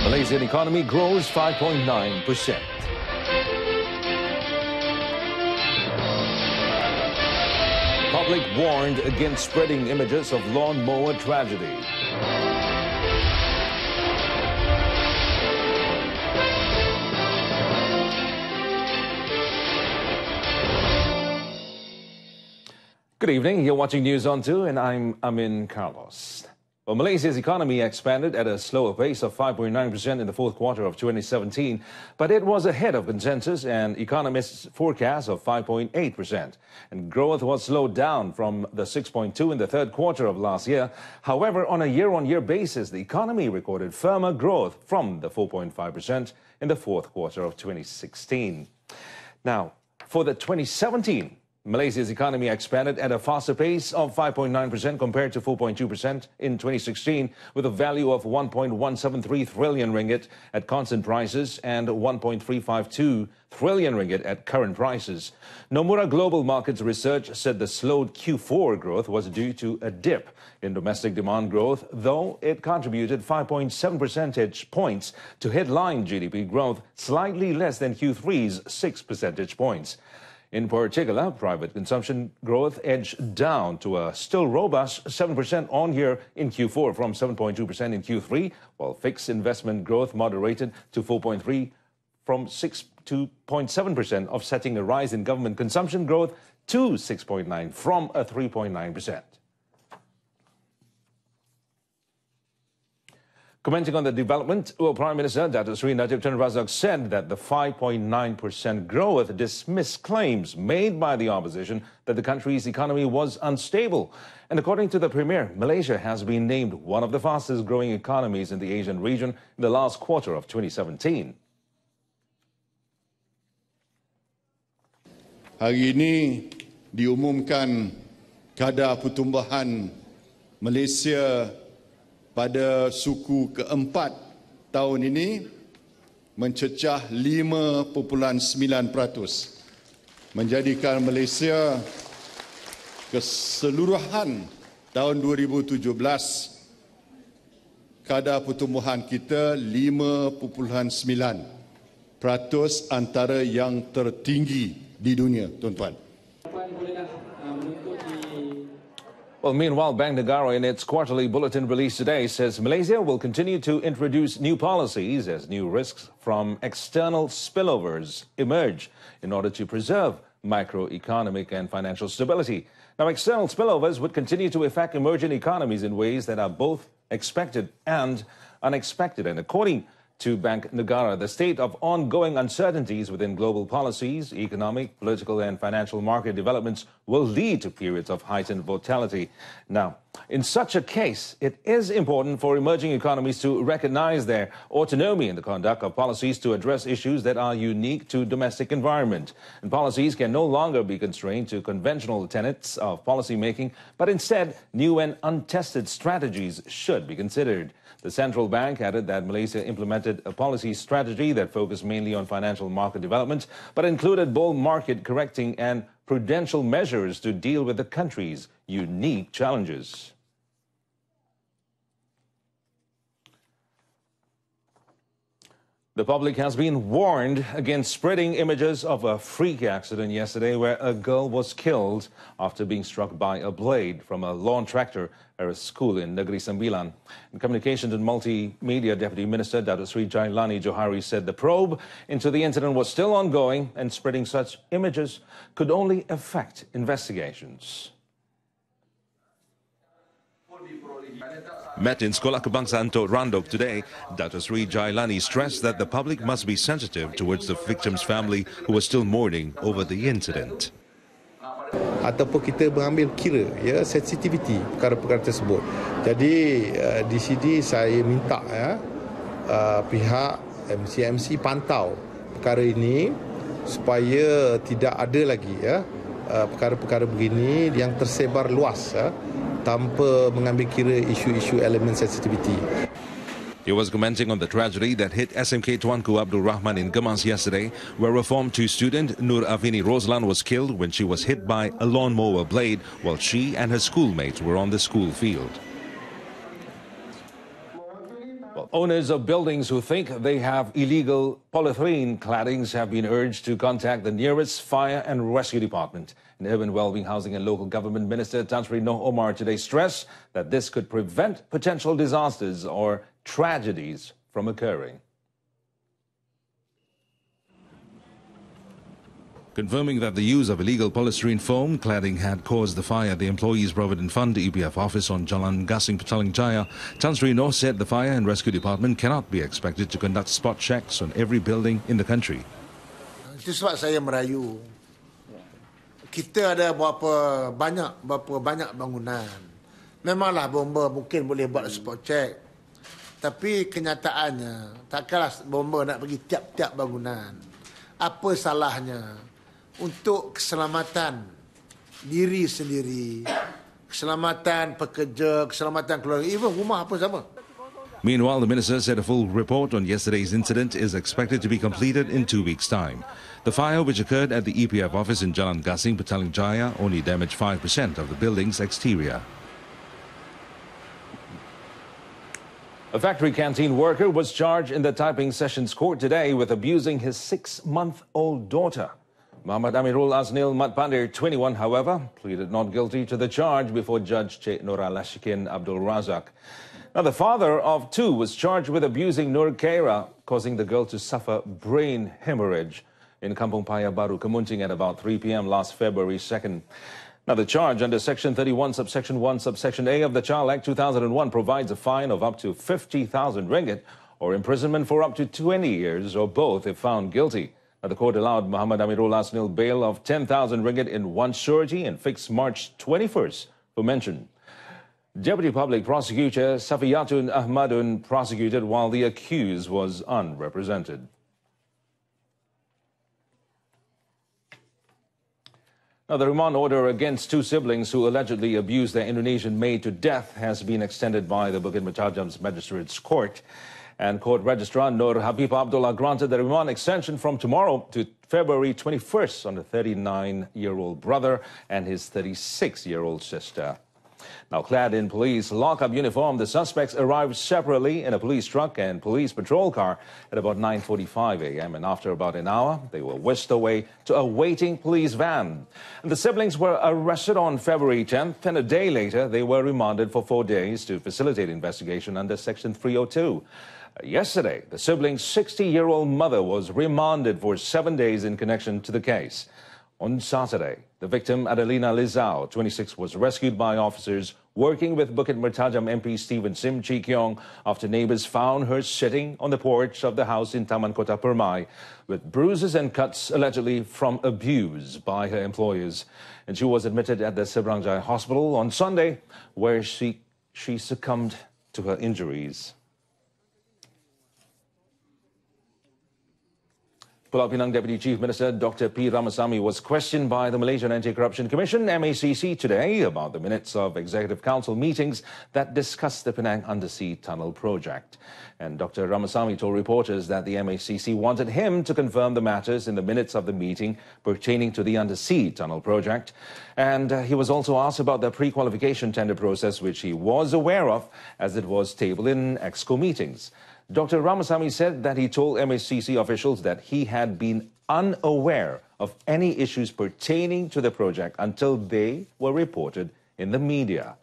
Malaysian economy grows 5.9%. Public warned against spreading images of lawnmower tragedy. Good evening, you're watching News on 2 and I'm Amin Carlos. Well, Malaysia's economy expanded at a slower pace of 5.9% in the fourth quarter of 2017, but it was ahead of consensus and economists' forecast of 5.8%. And growth was slowed down from the 6.2% in the third quarter of last year. However, on a year-on-year basis, the economy recorded firmer growth from the 4.5% in the fourth quarter of 2016. Now, for the 2017, Malaysia's economy expanded at a faster pace of 5.9% compared to 4.2% in 2016, with a value of 1.173 trillion ringgit at constant prices and 1.352 trillion ringgit at current prices. Nomura Global Markets Research said the slowed Q4 growth was due to a dip in domestic demand growth, though it contributed 5.7 percentage points to headline GDP growth, slightly less than Q3's 6 percentage points. In particular, private consumption growth edged down to a still robust 7% on year in Q4 from 7.2% in Q3, while fixed investment growth moderated to 4.3% from 6.7%, offsetting a rise in government consumption growth to 6.9% from a 3.9%. Commenting on the development, Prime Minister Datuk Seri Najib Tun Razak said that the 5.9% growth dismissed claims made by the opposition that the country's economy was unstable. And according to the Premier, Malaysia has been named one of the fastest growing economies in the Asian region in the last quarter of 2017. Hari ini diumumkan kadar pertumbuhan Malaysia pada suku keempat tahun ini mencecah 5.9%, menjadikan Malaysia keseluruhan tahun 2017 kadar pertumbuhan kita 5.9%, antara yang tertinggi di dunia, tuan-tuan. Well, meanwhile, Bank Negara in its quarterly bulletin released today says Malaysia will continue to introduce new policies as new risks from external spillovers emerge in order to preserve macroeconomic and financial stability. Now, external spillovers would continue to affect emerging economies in ways that are both expected and unexpected. And according to Bank Negara, the state of ongoing uncertainties within global policies, economic, political and financial market developments will lead to periods of heightened volatility. Now, in such a case, it is important for emerging economies to recognize their autonomy in the conduct of policies to address issues that are unique to domestic environment. And policies can no longer be constrained to conventional tenets of policy making, but instead, new and untested strategies should be considered. The central bank added that Malaysia implemented a policy strategy that focused mainly on financial market development, but included bold market correcting and prudential measures to deal with the country's unique challenges. The public has been warned against spreading images of a freak accident yesterday where a girl was killed after being struck by a blade from a lawn tractor at a school in Negeri Sembilan. In Communications and Multimedia Deputy Minister Datuk Seri Jailani Johari said the probe into the incident was still ongoing and spreading such images could only affect investigations. Met in Sekolah Kebangsaan Tok Randok today, Datuk Seri Jailani stressed that the public must be sensitive towards the victim's family who are still mourning over the incident. Ataupun kita mengambil kira ya sensitiviti perkara-perkara tersebut. Jadi di sini saya minta pihak MCMC pantau perkara ini supaya tidak ada lagi perkara-perkara begini yang tersebar luas tanpa mengambil kira isu-isu elemen sensitiviti. He was commenting on the tragedy that hit SMK Tuanku Abdul Rahman in Gemas yesterday, where a Form 2 student, Nur Avini Roslan, was killed when she was hit by a lawnmower blade while she and her schoolmates were on the school field. Well, owners of buildings who think they have illegal polyethylene claddings have been urged to contact the nearest fire and rescue department. And Urban Wellbeing, Housing and Local Government Minister Tan Sri Noh Omar today stressed that this could prevent potential disasters or tragedies from occurring. Confirming that the use of illegal polystyrene foam cladding had caused the fire at the Employees Provident Fund EPF office on Jalan Gasing, Petaling Jaya, Tan Sri Noh said the Fire and Rescue Department cannot be expected to conduct spot checks on every building in the country. Itu sebab saya merayu. Kita ada berapa banyak bangunan. Memanglah bomba mungkin boleh buat spot check. Tapi kenyataannya, takkanlah bomba nak pergi tiap-tiap bangunan. Apa salahnya untuk keselamatan diri sendiri, keselamatan pekerja, keselamatan keluarga, even rumah apa sama. Meanwhile, the minister said a full report on yesterday's incident is expected to be completed in 2 weeks' time. The fire, which occurred at the EPF office in Jalan Gasing, Petaling Jaya, only damaged 5% of the building's exterior. A factory canteen worker was charged in the Taiping Sessions Court today with abusing his 6-month-old daughter. Muhammad Amirul Aznil Matpandir, 21, however, pleaded not guilty to the charge before Judge Cik Nora Lashikin Abdul Razak. Now, the father of 2 was charged with abusing Nur Keira, causing the girl to suffer brain hemorrhage in Kampung Paya Baru, Kemunting at about 3 p.m. last February 2nd. Now, the charge under Section 31, Subsection 1, Subsection A of the Child Act 2001 provides a fine of up to 50,000 ringgit or imprisonment for up to 20 years or both if found guilty. Now, the court allowed Muhammad Amirul Asnil bail of 10,000 ringgit in one surety and fixed March 21st for mention. Deputy Public Prosecutor Safiyatun Ahmadun prosecuted while the accused was unrepresented. Now, the remand order against 2 siblings who allegedly abused their Indonesian maid to death has been extended by the Bukit Mertajam's Magistrates Court. And Court Registrar Nur Habib Abdullah granted the remand extension from tomorrow to February 21st on the 39-year-old brother and his 36-year-old sister. Now, clad in police lockup uniform, the suspects arrived separately in a police truck and police patrol car at about 9:45 a.m. And after about an hour, they were whisked away to a waiting police van. And the siblings were arrested on February 10th, and a day later, they were remanded for 4 days to facilitate investigation under Section 302. Yesterday, the siblings' 60-year-old mother was remanded for 7 days in connection to the case. On Saturday, the victim, Adelina Lizao, 26, was rescued by officers working with Bukit Mertajam MP Stephen Sim Chi Kiong after neighbors found her sitting on the porch of the house in Taman Kota Permai with bruises and cuts allegedly from abuse by her employers. And she was admitted at the Seberang Jaya Hospital on Sunday, where she succumbed to her injuries. Pulau Pinang Deputy Chief Minister Dr. P. Ramasamy was questioned by the Malaysian Anti-Corruption Commission, MACC, today about the minutes of Executive Council meetings that discussed the Penang Undersea Tunnel project. And Dr. Ramasamy told reporters that the MACC wanted him to confirm the matters in the minutes of the meeting pertaining to the Undersea Tunnel project. And he was also asked about the pre-qualification tender process, which he was aware of as it was tabled in EXCO meetings. Dr. Ramasamy said that he told MACC officials that he had been unaware of any issues pertaining to the project until they were reported in the media.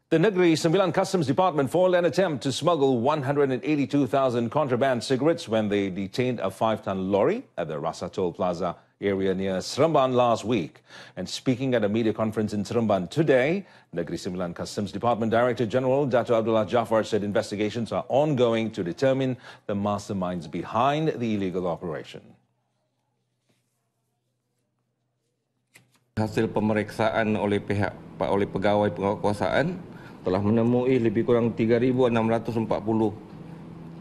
The Negeri Sembilan Customs Department foiled an attempt to smuggle 182,000 contraband cigarettes when they detained a 5-ton lorry at the Rasa Toll Plaza area near Seremban last week. And speaking at a media conference in Seremban today, Negeri Sembilan Customs Department Director General Dato' Abdullah Jaafar said investigations are ongoing to determine the masterminds behind the illegal operation. Hasil pemeriksaan oleh pegawai penguasaan telah menemui lebih kurang 3.640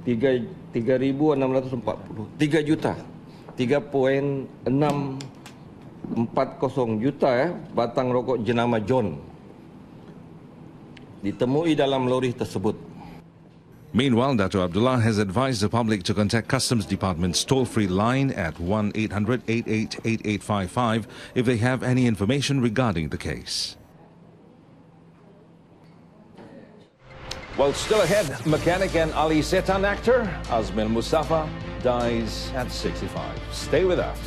3.640 juta batang rokok jenama John. ditemui dalam lori tersebut. Meanwhile, Dato' Abdullah has advised the public to contact Customs Department's toll-free line at 1-800-888855 if they have any information regarding the case. Well, still ahead, mechanic and Ali Setan actor Osmel Mustafa dies at 65. Stay with us.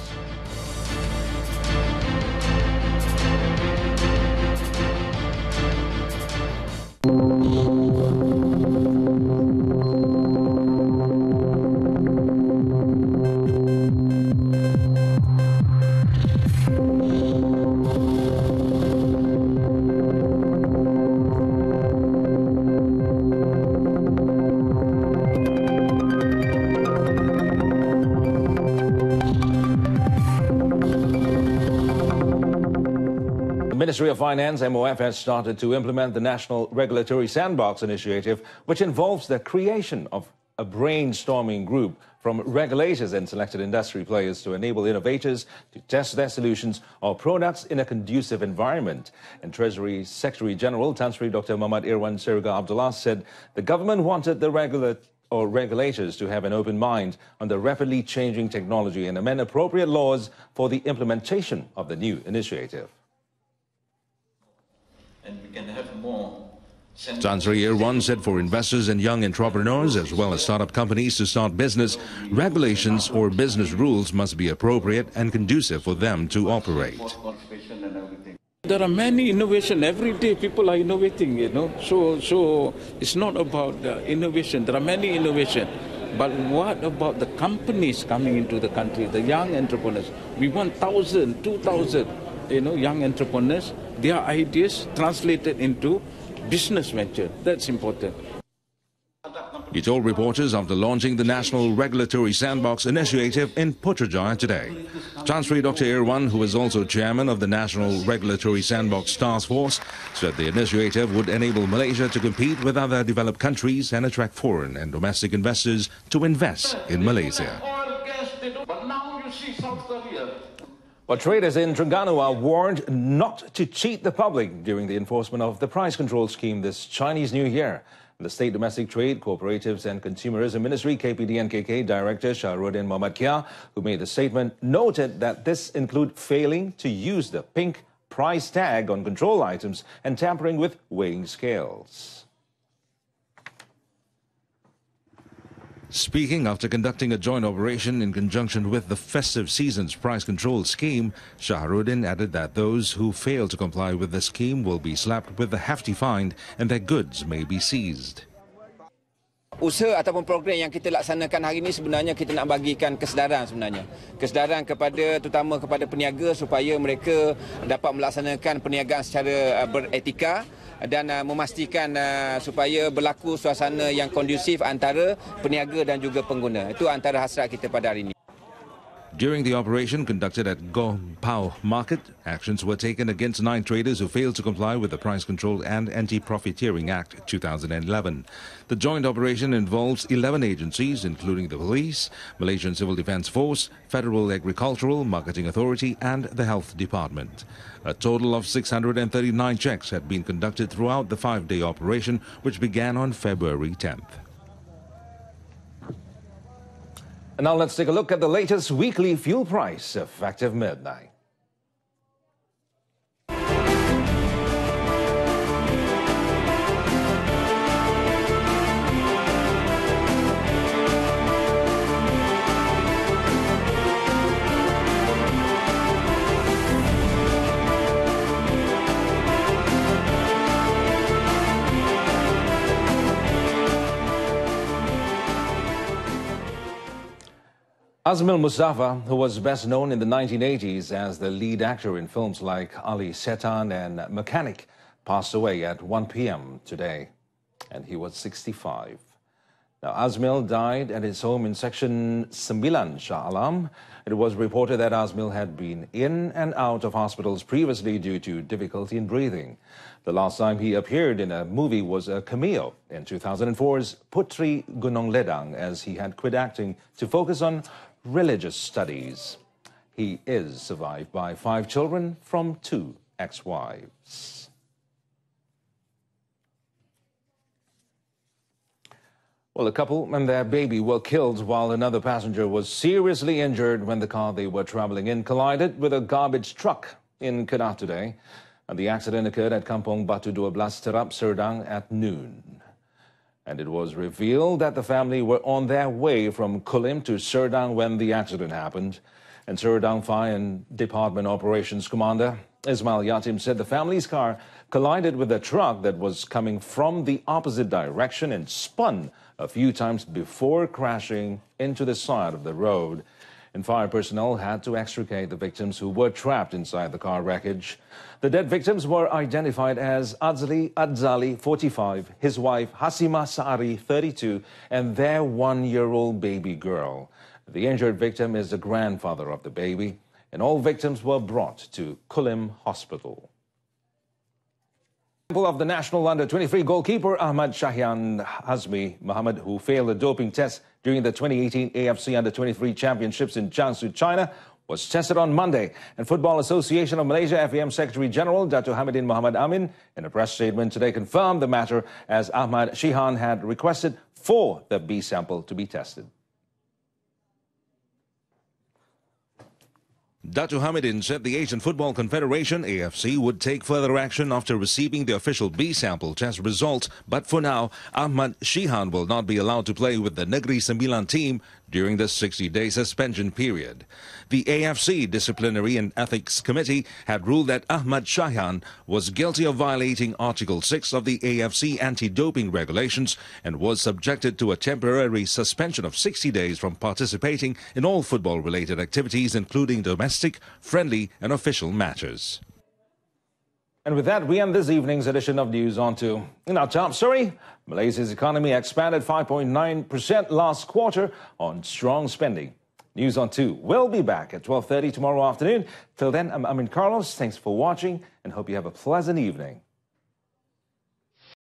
The Ministry of Finance, MOF, has started to implement the National Regulatory Sandbox initiative, which involves the creation of a brainstorming group from regulators and selected industry players to enable innovators to test their solutions or products in a conducive environment. And Treasury Secretary General Tan Sri Dr. Muhammad Irwan Sirga Abdullah said the government wanted the regulators to have an open mind on the rapidly changing technology and amend appropriate laws for the implementation of the new initiative. And we can have more. Tan Sri Irwan said for investors and young entrepreneurs as well as startup companies to start business, regulations or business rules must be appropriate and conducive for them to operate. There are many innovation. Every day people are innovating, you know. So it's not about innovation. There are many innovation. But what about the companies coming into the country, the young entrepreneurs? We want 1,000, 2,000, young entrepreneurs. Their ideas translated into business venture. That's important. He told reporters after launching the National Regulatory Sandbox initiative in Putrajaya today. Tan Sri Dr. Irwan, who is also chairman of the National Regulatory Sandbox Task Force, said the initiative would enable Malaysia to compete with other developed countries and attract foreign and domestic investors to invest in Malaysia. But traders in Terengganu are warned not to cheat the public during the enforcement of the price control scheme this Chinese New Year. The State Domestic Trade, Cooperatives and Consumerism Ministry KPDNKK Director Shahruddin Mohammad Kia, who made the statement, noted that this include failing to use the pink price tag on control items and tampering with weighing scales. Speaking after conducting a joint operation in conjunction with the festive season's price control scheme, Shahruddin added that those who fail to comply with the scheme will be slapped with a hefty fine and their goods may be seized. Usaha ataupun program yang kita laksanakan hari ini sebenarnya kita nak bagikan kesedaran sebenarnya. Kesedaran terutama kepada peniaga supaya mereka dapat melaksanakan perniagaan secara beretika dan memastikan supaya berlaku suasana yang kondusif antara peniaga dan juga pengguna. Itu antara hasrat kita pada hari ini. During the operation conducted at Gong Pao Market, actions were taken against 9 traders who failed to comply with the Price Control and Anti-Profiteering Act 2011. The joint operation involves 11 agencies, including the Police, Malaysian Civil Defence Force, Federal Agricultural Marketing Authority and the Health Department. A total of 639 checks had been conducted throughout the 5-day operation, which began on February 10th. And now let's take a look at the latest weekly fuel price effective midnight. Osmel Mustafa, who was best known in the 1980s as the lead actor in films like Ali Setan and Mechanic, passed away at 1 p.m. today, and he was 65. Now, Osmel died at his home in Section 9 Shah Alam. It was reported that Osmel had been in and out of hospitals previously due to difficulty in breathing. The last time he appeared in a movie was a cameo in 2004's Putri Gunung Ledang, as he had quit acting to focus on religious studies. He is survived by 5 children from 2 ex-wives. Well, a couple and their baby were killed while another passenger was seriously injured when the car they were traveling in collided with a garbage truck in Kedah today. And the accident occurred at Kampong Batu 12 Terap, Serdang at noon. And it was revealed that the family were on their way from Kulim to Serdang when the accident happened. And Serdang Fire and Department Operations Commander Osmel Mustafa said the family's car collided with a truck that was coming from the opposite direction and spun a few times before crashing into the side of the road. And fire personnel had to extricate the victims who were trapped inside the car wreckage. The dead victims were identified as Adzali, 45, his wife Hasima Sari, 32, and their 1-year-old baby girl. The injured victim is the grandfather of the baby, and all victims were brought to Kulim Hospital. Of the national under-23 goalkeeper Ahmad Shahyan Hazmi Mohammed, who failed a doping test during the 2018 AFC under-23 championships in Jiangsu, China, was tested on Monday. And Football Association of Malaysia FAM Secretary General Dato' Hamidin Muhammad Amin, in a press statement today, confirmed the matter as Ahmad Shahyan had requested for the B sample to be tested. Dato' Hamidin said the Asian Football Confederation, AFC, would take further action after receiving the official B sample test result. But for now, Ahmad Shahyan will not be allowed to play with the Negeri Sembilan team during the 60-day suspension period. The AFC Disciplinary and Ethics Committee had ruled that Ahmad Shahyan was guilty of violating Article 6 of the AFC anti-doping regulations and was subjected to a temporary suspension of 60 days from participating in all football-related activities, including domestic, friendly and official matches. And with that, we end this evening's edition of News On 2. In our top story, Malaysia's economy expanded 5.9% last quarter on strong spending. News On 2 will be back at 12:30 tomorrow afternoon. Till then, I'm Carlos. Thanks for watching and hope you have a pleasant evening.